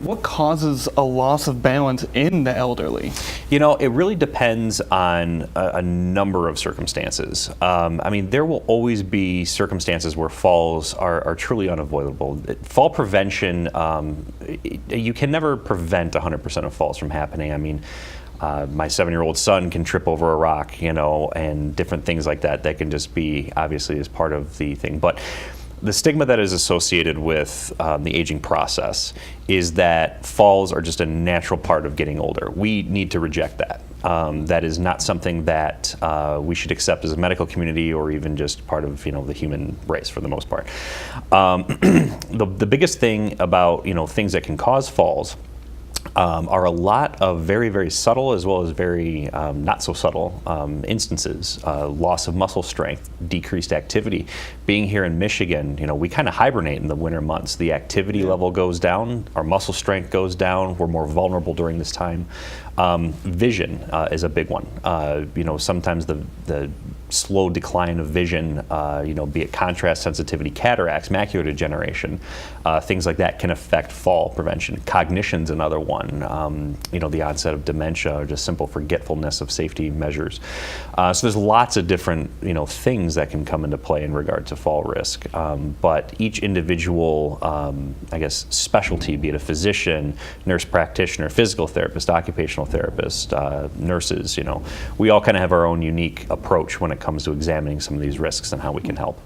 What causes a loss of balance in the elderly? You know, it really depends on a number of circumstances. I mean, there will always be circumstances where falls are truly unavoidable. Fall prevention, you can never prevent 100% of falls from happening. I mean, my 7-year-old son can trip over a rock, you know, and different things like that that can just be obviously as part of the thing. But the stigma that is associated with the aging process is that falls are just a natural part of getting older. We need to reject that. That is not something that we should accept as a medical community or even just part of, you know, the human race for the most part. The biggest thing about, you know, things that can cause falls are a lot of very, very subtle as well as very not so subtle instances. Loss of muscle strength, decreased activity. Being here in Michigan, you know, we kind of hibernate in the winter months. The activity level goes down, our muscle strength goes down, we're more vulnerable during this time. Vision is a big one. You know, sometimes the slow decline of vision, you know, be it contrast sensitivity, cataracts, macular degeneration, things like that can affect fall prevention. Cognition's another one. You know, the onset of dementia or just simple forgetfulness of safety measures. So there's lots of different, you know, things that can come into play in regard to fall risk. But each individual, I guess, specialty, be it a physician, nurse practitioner, physical therapist, occupational therapist, nurses, you know, we all kind of have our own unique approach when it comes to examining some of these risks and how we can help.